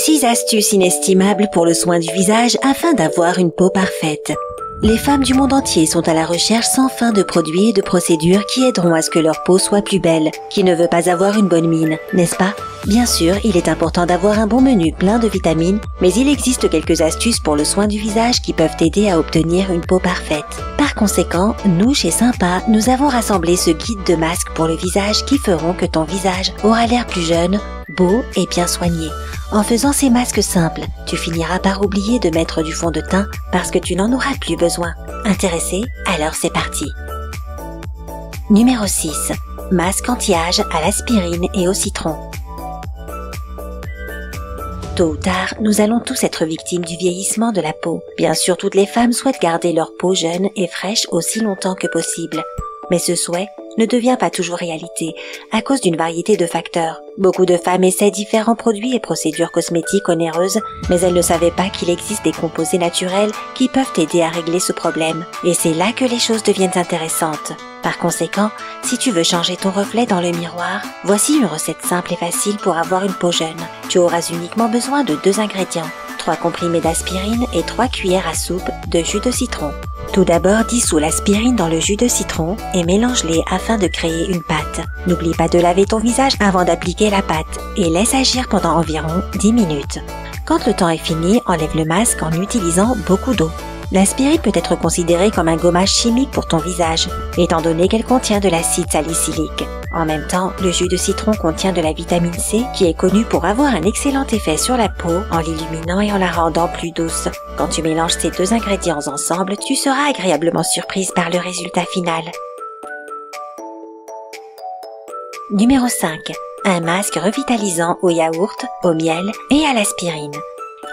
6 astuces inestimables pour le soin du visage afin d'avoir une peau parfaite. Les femmes du monde entier sont à la recherche sans fin de produits et de procédures qui aideront à ce que leur peau soit plus belle. Qui ne veut pas avoir une bonne mine, n'est-ce pas? Bien sûr, il est important d'avoir un bon menu plein de vitamines, mais il existe quelques astuces pour le soin du visage qui peuvent aider à obtenir une peau parfaite. Par conséquent, nous, chez Sympa, nous avons rassemblé ce guide de masques pour le visage qui feront que ton visage aura l'air plus jeune, beau et bien soigné. En faisant ces masques simples, tu finiras par oublier de mettre du fond de teint parce que tu n'en auras plus besoin. Intéressé? Alors c'est parti. Numéro 6. Masque anti-âge à l'aspirine et au citron. Tôt ou tard, nous allons tous être victimes du vieillissement de la peau. Bien sûr, toutes les femmes souhaitent garder leur peau jeune et fraîche aussi longtemps que possible. Mais ce souhait ne devient pas toujours réalité à cause d'une variété de facteurs. Beaucoup de femmes essaient différents produits et procédures cosmétiques onéreuses, mais elles ne savaient pas qu'il existe des composés naturels qui peuvent aider à régler ce problème. Et c'est là que les choses deviennent intéressantes. Par conséquent, si tu veux changer ton reflet dans le miroir, voici une recette simple et facile pour avoir une peau jeune. Tu auras uniquement besoin de 2 ingrédients, 3 comprimés d'aspirine et 3 cuillères à soupe de jus de citron. Tout d'abord, dissous l'aspirine dans le jus de citron et mélange-les afin de créer une pâte. N'oublie pas de laver ton visage avant d'appliquer la pâte et laisse agir pendant environ 10 minutes. Quand le temps est fini, enlève le masque en utilisant beaucoup d'eau. L'aspirine peut être considérée comme un gommage chimique pour ton visage, étant donné qu'elle contient de l'acide salicylique. En même temps, le jus de citron contient de la vitamine C qui est connue pour avoir un excellent effet sur la peau en l'illuminant et en la rendant plus douce. Quand tu mélanges ces 2 ingrédients ensemble, tu seras agréablement surprise par le résultat final. Numéro 5. Un masque revitalisant au yaourt, au miel et à l'aspirine.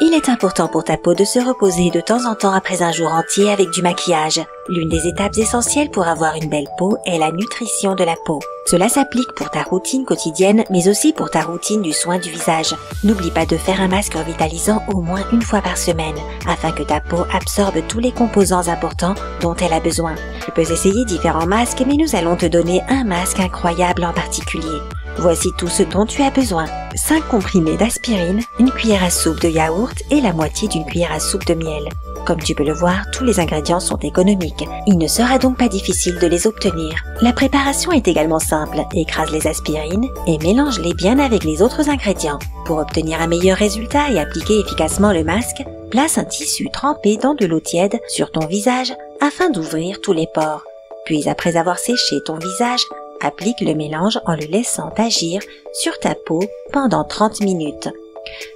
Il est important pour ta peau de se reposer de temps en temps après un jour entier avec du maquillage. L'une des étapes essentielles pour avoir une belle peau est la nutrition de la peau. Cela s'applique pour ta routine quotidienne, mais aussi pour ta routine du soin du visage. N'oublie pas de faire un masque revitalisant au moins une fois par semaine, afin que ta peau absorbe tous les composants importants dont elle a besoin. Tu peux essayer différents masques, mais nous allons te donner un masque incroyable en particulier. Voici tout ce dont tu as besoin. 5 comprimés d'aspirine, une cuillère à soupe de yaourt et la moitié d'une cuillère à soupe de miel. Comme tu peux le voir, tous les ingrédients sont économiques. Il ne sera donc pas difficile de les obtenir. La préparation est également simple. Écrase les aspirines et mélange-les bien avec les autres ingrédients. Pour obtenir un meilleur résultat et appliquer efficacement le masque, place un tissu trempé dans de l'eau tiède sur ton visage afin d'ouvrir tous les pores. Puis après avoir séché ton visage, applique le mélange en le laissant agir sur ta peau pendant 30 minutes.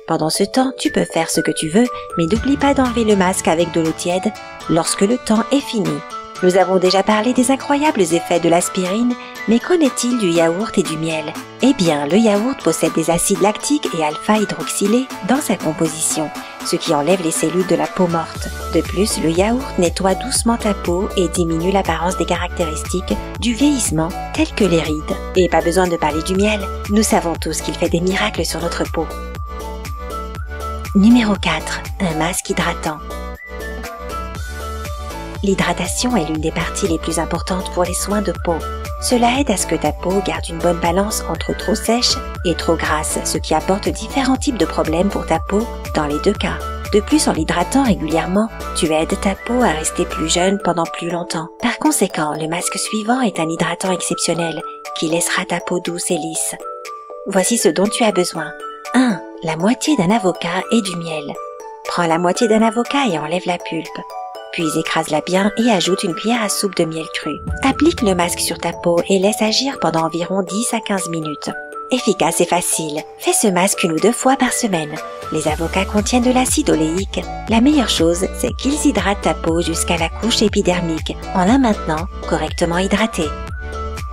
Pendant ce temps, tu peux faire ce que tu veux, mais n'oublie pas d'enlever le masque avec de l'eau tiède lorsque le temps est fini. Nous avons déjà parlé des incroyables effets de l'aspirine, mais qu'en est-il du yaourt et du miel? Eh bien, le yaourt possède des acides lactiques et alpha-hydroxylés dans sa composition, ce qui enlève les cellules de la peau morte. De plus, le yaourt nettoie doucement ta peau et diminue l'apparence des caractéristiques du vieillissement, telles que les rides. Et pas besoin de parler du miel, nous savons tous qu'il fait des miracles sur notre peau. Numéro 4. Un masque hydratant. L'hydratation est l'une des parties les plus importantes pour les soins de peau. Cela aide à ce que ta peau garde une bonne balance entre trop sèche et trop grasse, ce qui apporte différents types de problèmes pour ta peau dans les 2 cas. De plus, en l'hydratant régulièrement, tu aides ta peau à rester plus jeune pendant plus longtemps. Par conséquent, le masque suivant est un hydratant exceptionnel qui laissera ta peau douce et lisse. Voici ce dont tu as besoin. 1. La moitié d'un avocat et du miel. Prends la moitié d'un avocat et enlève la pulpe. Puis écrase-la bien et ajoute une cuillère à soupe de miel cru. Applique le masque sur ta peau et laisse agir pendant environ 10 à 15 minutes. Efficace et facile. Fais ce masque 1 ou 2 fois par semaine. Les avocats contiennent de l'acide oléique. La meilleure chose, c'est qu'ils hydratent ta peau jusqu'à la couche épidermique en la maintenant correctement hydratée.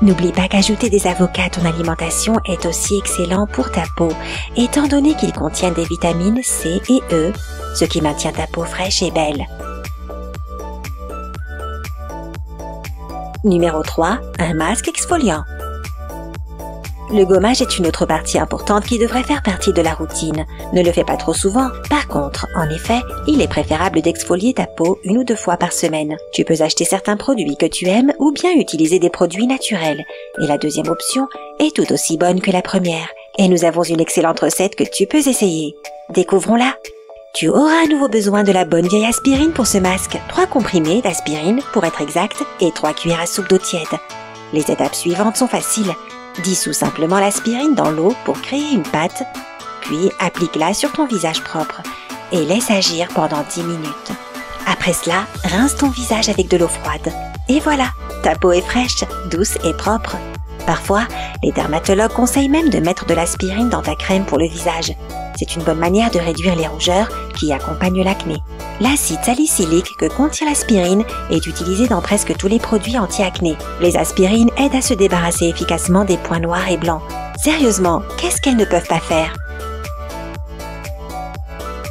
N'oublie pas qu'ajouter des avocats à ton alimentation est aussi excellent pour ta peau, étant donné qu'ils contiennent des vitamines C et E, ce qui maintient ta peau fraîche et belle. Numéro 3. Un masque exfoliant. Le gommage est une autre partie importante qui devrait faire partie de la routine. Ne le fais pas trop souvent. Par contre, en effet, il est préférable d'exfolier ta peau 1 ou 2 fois par semaine. Tu peux acheter certains produits que tu aimes ou bien utiliser des produits naturels. Et la deuxième option est tout aussi bonne que la première. Et nous avons une excellente recette que tu peux essayer. Découvrons-la. Tu auras à nouveau besoin de la bonne vieille aspirine pour ce masque. 3 comprimés d'aspirine pour être exact et 3 cuillères à soupe d'eau tiède. Les étapes suivantes sont faciles. Dissous simplement l'aspirine dans l'eau pour créer une pâte, puis applique-la sur ton visage propre et laisse agir pendant 10 minutes. Après cela, rince ton visage avec de l'eau froide. Et voilà, ta peau est fraîche, douce et propre. Parfois, les dermatologues conseillent même de mettre de l'aspirine dans ta crème pour le visage. C'est une bonne manière de réduire les rougeurs qui accompagnent l'acné. L'acide salicylique que contient l'aspirine est utilisé dans presque tous les produits anti-acné. Les aspirines aident à se débarrasser efficacement des points noirs et blancs. Sérieusement, qu'est-ce qu'elles ne peuvent pas faire?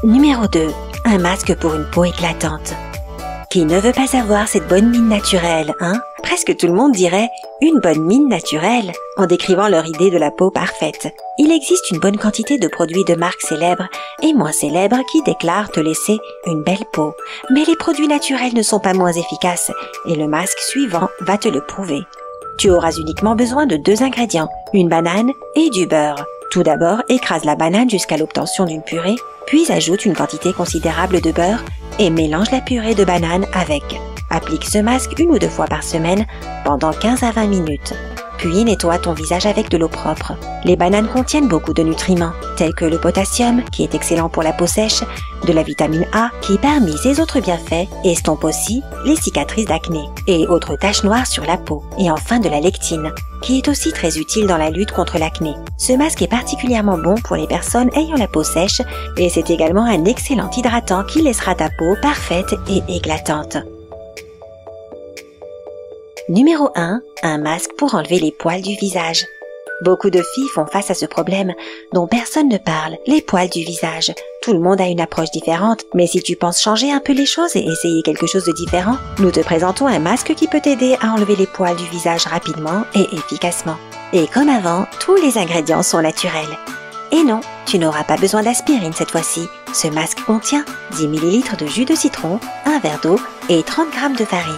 Numéro 2. Un masque pour une peau éclatante. Qui ne veut pas avoir cette bonne mine naturelle, hein? Presque tout le monde dirait « une bonne mine naturelle » en décrivant leur idée de la peau parfaite. Il existe une bonne quantité de produits de marques célèbres et moins célèbres qui déclarent te laisser une belle peau. Mais les produits naturels ne sont pas moins efficaces et le masque suivant va te le prouver. Tu auras uniquement besoin de 2 ingrédients, une banane et du beurre. Tout d'abord, écrase la banane jusqu'à l'obtention d'une purée, puis ajoute une quantité considérable de beurre et mélange la purée de banane avec. Applique ce masque 1 ou 2 fois par semaine pendant 15 à 20 minutes. Puis nettoie ton visage avec de l'eau propre. Les bananes contiennent beaucoup de nutriments, tels que le potassium, qui est excellent pour la peau sèche, de la vitamine A, qui parmi ses autres bienfaits estompe aussi les cicatrices d'acné et autres taches noires sur la peau, et enfin de la lectine, qui est aussi très utile dans la lutte contre l'acné. Ce masque est particulièrement bon pour les personnes ayant la peau sèche et c'est également un excellent hydratant qui laissera ta peau parfaite et éclatante. Numéro 1. Un masque pour enlever les poils du visage. Beaucoup de filles font face à ce problème dont personne ne parle, les poils du visage. Tout le monde a une approche différente, mais si tu penses changer un peu les choses et essayer quelque chose de différent, nous te présentons un masque qui peut t'aider à enlever les poils du visage rapidement et efficacement. Et comme avant, tous les ingrédients sont naturels. Et non, tu n'auras pas besoin d'aspirine cette fois-ci. Ce masque contient 10 ml de jus de citron, un verre d'eau et 30 g de farine.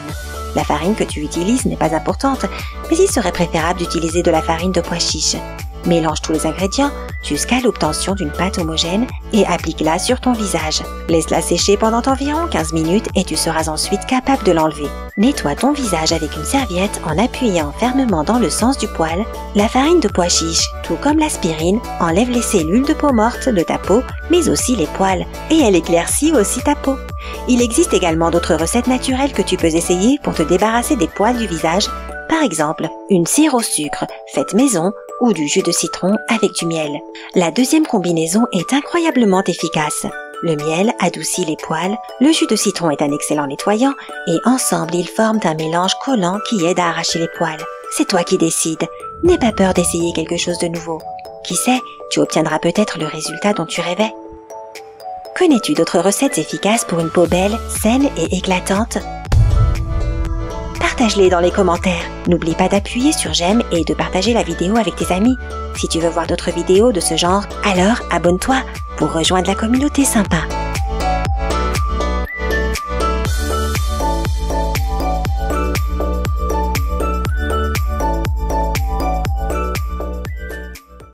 La farine que tu utilises n'est pas importante, mais il serait préférable d'utiliser de la farine de pois chiche. Mélange tous les ingrédients jusqu'à l'obtention d'une pâte homogène et applique-la sur ton visage. Laisse-la sécher pendant environ 15 minutes et tu seras ensuite capable de l'enlever. Nettoie ton visage avec une serviette en appuyant fermement dans le sens du poil. La farine de pois chiche, tout comme l'aspirine, enlève les cellules de peau morte de ta peau, mais aussi les poils, et elle éclaircit aussi ta peau. Il existe également d'autres recettes naturelles que tu peux essayer pour te débarrasser des poils du visage, par exemple une cire au sucre faite maison ou du jus de citron avec du miel. La deuxième combinaison est incroyablement efficace. Le miel adoucit les poils, le jus de citron est un excellent nettoyant et ensemble ils forment un mélange collant qui aide à arracher les poils. C'est toi qui décides, n'aie pas peur d'essayer quelque chose de nouveau. Qui sait, tu obtiendras peut-être le résultat dont tu rêvais. Connais-tu d'autres recettes efficaces pour une peau belle, saine et éclatante? Partage-les dans les commentaires. N'oublie pas d'appuyer sur j'aime et de partager la vidéo avec tes amis. Si tu veux voir d'autres vidéos de ce genre, alors abonne-toi pour rejoindre la communauté sympa.